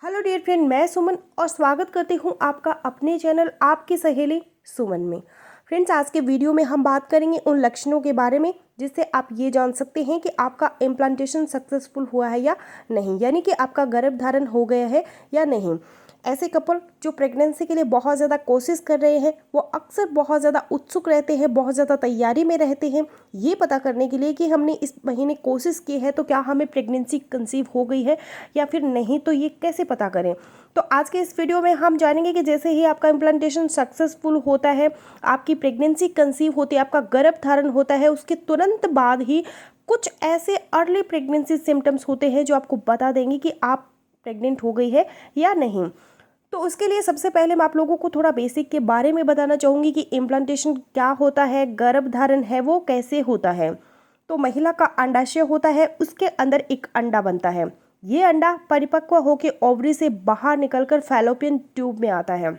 Hello dear friend, मैं सुमन और स्वागत करती हूँ आपका अपने चैनल आपकी सहेली सुमन में। फ्रेंड्स, आज के वीडियो में हम बात करेंगे उन लक्षणों के बारे में जिससे आप ये जान सकते हैं कि आपका इम्प्लांटेशन सक्सेसफुल हुआ है या नहीं, यानी कि आपका गर्भधारण हो गया है या नहीं। ऐसे कपल जो प्रेगनेंसी के लिए बहुत ज़्यादा कोशिश कर रहे हैं वो अक्सर बहुत ज़्यादा उत्सुक रहते हैं, बहुत ज़्यादा तैयारी में रहते हैं ये पता करने के लिए कि हमने इस महीने कोशिश की है तो क्या हमें प्रेगनेंसी कंसीव हो गई है या फिर नहीं, तो ये कैसे पता करें। तो आज के इस वीडियो में हम जानेंगे कि जैसे ही आपका इम्प्लांटेशन सक्सेसफुल होता है, आपकी प्रेगनेंसी कंसीव होती है, आपका गर्भधारण होता है, उसके तुरंत बाद ही कुछ ऐसे अर्ली प्रेगनेंसी सिम्टम्स होते हैं जो आपको बता देंगे कि आप प्रेग्नेंट हो गई है या नहीं। तो उसके लिए सबसे पहले मैं आप लोगों को थोड़ा बेसिक के बारे में बताना चाहूँगी कि इम्प्लांटेशन क्या होता है, गर्भधारण है वो कैसे होता है। तो महिला का अंडाशय होता है, उसके अंदर एक अंडा बनता है। ये अंडा परिपक्व होकर ओवरी से बाहर निकलकर फैलोपियन ट्यूब में आता है।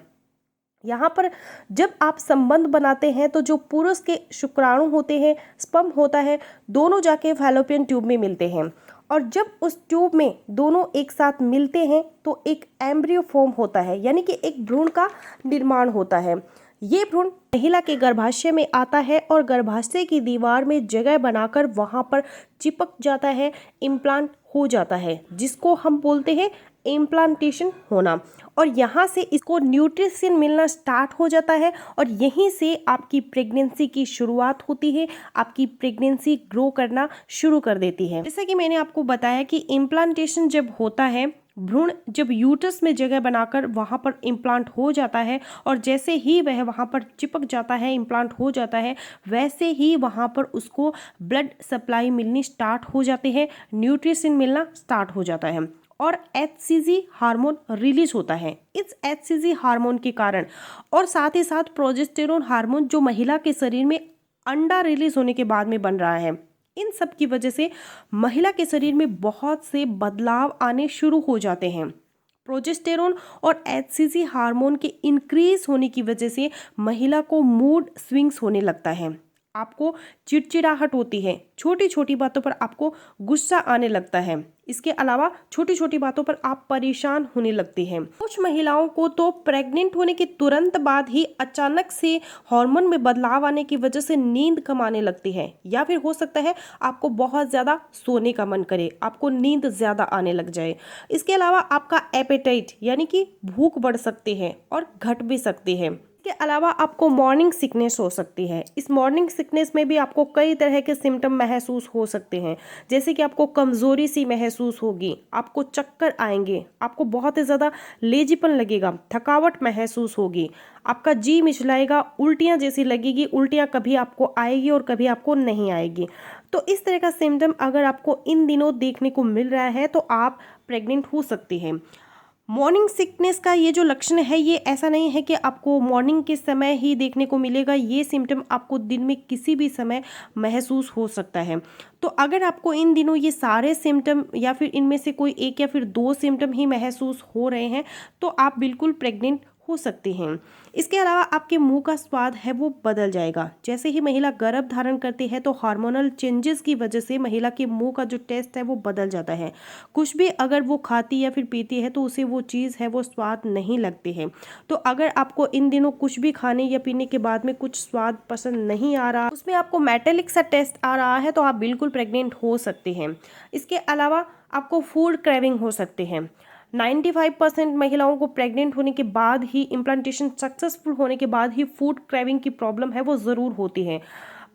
यहाँ पर जब आप संबंध बनाते हैं तो जो पुरुष के शुक्राणु होते हैं, स्पर्म होता है, दोनों जाके फैलोपियन ट्यूब में मिलते हैं और जब उस ट्यूब में दोनों एक साथ मिलते हैं तो एक एम्ब्रियो फॉर्म होता है, यानी कि एक भ्रूण का निर्माण होता है। ये भ्रूण महिला के गर्भाशय में आता है और गर्भाशय की दीवार में जगह बनाकर वहाँ पर चिपक जाता है, इम्प्लांट हो जाता है, जिसको हम बोलते हैं इम्प्लांटेशन होना। और यहाँ से इसको न्यूट्रिशन मिलना स्टार्ट हो जाता है और यहीं से आपकी प्रेगनेंसी की शुरुआत होती है, आपकी प्रेगनेंसी ग्रो करना शुरू कर देती है। जैसा कि मैंने आपको बताया कि इम्प्लांटेशन जब होता है, भ्रूण जब यूट्रस में जगह बनाकर वहाँ पर इम्प्लांट हो जाता है और जैसे ही वह वहाँ पर चिपक जाता है, इम्प्लांट हो जाता है, वैसे ही वहाँ पर उसको ब्लड सप्लाई मिलनी स्टार्ट हो जाते हैं, न्यूट्रिशन मिलना स्टार्ट हो जाता है और एचसीजी हार्मोन रिलीज होता है। इस एचसीजी हार्मोन के कारण और साथ ही साथ प्रोजेस्टेरोन हार्मोन जो महिला के शरीर में अंडा रिलीज होने के बाद में बन रहा है, इन सब की वजह से महिला के शरीर में बहुत से बदलाव आने शुरू हो जाते हैं। प्रोजेस्टेरोन और एचसीजी हार्मोन के इंक्रीज होने की वजह से महिला को मूड स्विंग्स होने लगता है, आपको चिड़चिड़ाहट होती है, छोटी छोटी बातों पर आपको गुस्सा आने लगता है। इसके अलावा छोटी छोटी बातों पर आप परेशान होने लगते हैं। कुछ महिलाओं को तो प्रेग्नेंट होने के तुरंत बाद ही अचानक से हार्मोन में बदलाव आने की वजह से नींद कम आने लगती है, या फिर हो सकता है आपको बहुत ज़्यादा सोने का मन करे, आपको नींद ज़्यादा आने लग जाए। इसके अलावा आपका एपेटाइट यानी कि भूख बढ़ सकती है और घट भी सकती है। इसके अलावा आपको मॉर्निंग सिकनेस हो सकती है। इस मॉर्निंग सिकनेस में भी आपको कई तरह के सिम्टम महसूस हो सकते हैं, जैसे कि आपको कमज़ोरी सी महसूस होगी, आपको चक्कर आएंगे, आपको बहुत ही ज़्यादा लेजीपन लगेगा, थकावट महसूस होगी, आपका जी मिचलाएगा, उल्टियाँ जैसी लगेगी, उल्टियाँ कभी आपको आएगी और कभी आपको नहीं आएगी। तो इस तरह का सिम्टम अगर आपको इन दिनों देखने को मिल रहा है तो आप प्रेग्नेंट हो सकती हैं। मॉर्निंग सिकनेस का ये जो लक्षण है, ये ऐसा नहीं है कि आपको मॉर्निंग के समय ही देखने को मिलेगा, ये सिम्टम आपको दिन में किसी भी समय महसूस हो सकता है। तो अगर आपको इन दिनों ये सारे सिम्टम या फिर इनमें से कोई एक या फिर दो सिम्टम ही महसूस हो रहे हैं तो आप बिल्कुल प्रेग्नेंट हो सकते हैं। इसके अलावा आपके मुंह का स्वाद है वो बदल जाएगा। जैसे ही महिला गर्भ धारण करती है तो हार्मोनल चेंजेस की वजह से महिला के मुंह का जो टेस्ट है वो बदल जाता है। कुछ भी अगर वो खाती या फिर पीती है तो उसे वो चीज़ है वो स्वाद नहीं लगती है। तो अगर आपको इन दिनों कुछ भी खाने या पीने के बाद में कुछ स्वाद पसंद नहीं आ रहा, उसमें आपको मेटेलिक सा टेस्ट आ रहा है, तो आप बिल्कुल प्रेग्नेंट हो सकते हैं। इसके अलावा आपको फूड क्रेविंग हो सकते हैं। 95% महिलाओं को प्रेग्नेंट होने के बाद ही, इम्प्लांटेशन सक्सेसफुल होने के बाद ही फूड क्रेविंग की प्रॉब्लम है वो ज़रूर होती है।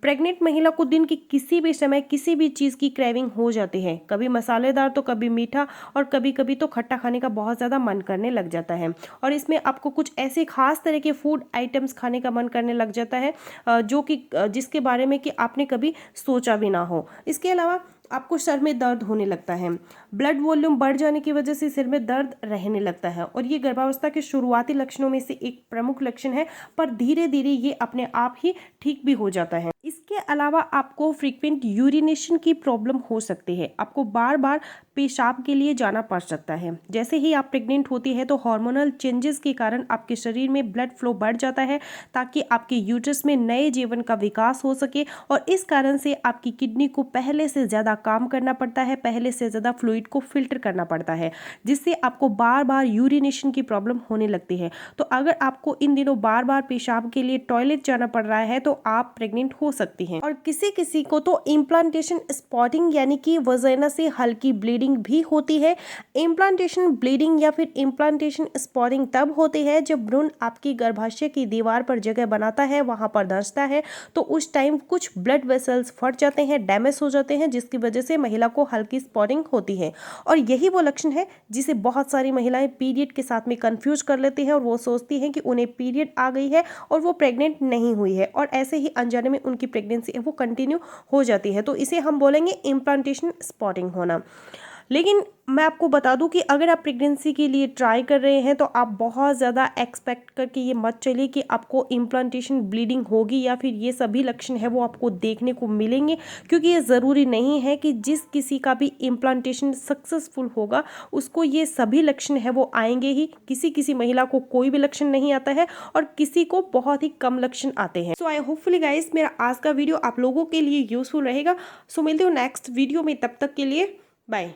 प्रेग्नेंट महिला को दिन की किसी भी समय किसी भी चीज़ की क्रेविंग हो जाती है, कभी मसालेदार तो कभी मीठा और कभी कभी तो खट्टा खाने का बहुत ज़्यादा मन करने लग जाता है। और इसमें आपको कुछ ऐसे खास तरह के फूड आइटम्स खाने का मन करने लग जाता है जो कि जिसके बारे में कि आपने कभी सोचा भी ना हो। इसके अलावा आपको सर में दर्द होने लगता है, ब्लड वॉल्यूम बढ़ जाने की वजह से सिर में दर्द रहने लगता है और ये गर्भावस्था के शुरुआती लक्षणों में से एक प्रमुख लक्षण है, पर धीरे धीरे ये अपने आप ही ठीक भी हो जाता है। इसके अलावा आपको फ्रीक्वेंट यूरिनेशन की प्रॉब्लम हो सकती है, आपको बार बार पेशाब के लिए जाना पड़ सकता है। जैसे ही आप प्रेग्नेंट होती है तो हार्मोनल चेंजेस के कारण आपके शरीर में ब्लड फ्लो बढ़ जाता है ताकि आपके यूट्रस में नए जीवन का विकास हो सके और इस कारण से आपकी किडनी को पहले से ज़्यादा काम करना पड़ता है, पहले से ज़्यादा फ्लूइड ब्लड को फिल्टर करना पड़ता है, जिससे आपको बार बार यूरिनेशन की प्रॉब्लम होने लगती है। तो अगर आपको इन दिनों बार बार पेशाब के लिए टॉयलेट जाना पड़ रहा है तो आप प्रेग्नेंट हो सकती हैं। और किसी किसी को तो इम्प्लांटेशन स्पॉटिंग यानी कि वजाइना से हल्की ब्लीडिंग भी होती है। इम्प्लांटेशन ब्लीडिंग या फिर इम्प्लांटेशन स्पॉटिंग तब होती है जब भ्रूण आपकी गर्भाशय की दीवार पर जगह बनाता है, वहां पर धंसता है, तो उस टाइम कुछ ब्लड वेसल्स फट जाते हैं, डैमेज हो जाते हैं, जिसकी वजह से महिला को हल्की स्पॉटिंग होती है। और यही वो लक्षण है जिसे बहुत सारी महिलाएं पीरियड के साथ में कंफ्यूज कर लेती हैं और वो सोचती हैं कि उन्हें पीरियड आ गई है और वो प्रेग्नेंट नहीं हुई है, और ऐसे ही अनजाने में उनकी प्रेगनेंसी है वो कंटिन्यू हो जाती है। तो इसे हम बोलेंगे इम्प्लांटेशन स्पॉटिंग होना। लेकिन मैं आपको बता दूं कि अगर आप प्रेगनेंसी के लिए ट्राई कर रहे हैं तो आप बहुत ज़्यादा एक्सपेक्ट करके ये मत चलिए कि आपको इम्प्लांटेशन ब्लीडिंग होगी या फिर ये सभी लक्षण है वो आपको देखने को मिलेंगे, क्योंकि ये ज़रूरी नहीं है कि जिस किसी का भी इम्प्लांटेशन सक्सेसफुल होगा उसको ये सभी लक्षण है वो आएंगे ही। किसी किसी महिला को कोई भी लक्षण नहीं आता है और किसी को बहुत ही कम लक्षण आते हैं। सो आई होपफुली गाइस मेरा आज का वीडियो आप लोगों के लिए यूजफुल रहेगा। सो मिलते हो नेक्स्ट वीडियो में, तब तक के लिए बाय।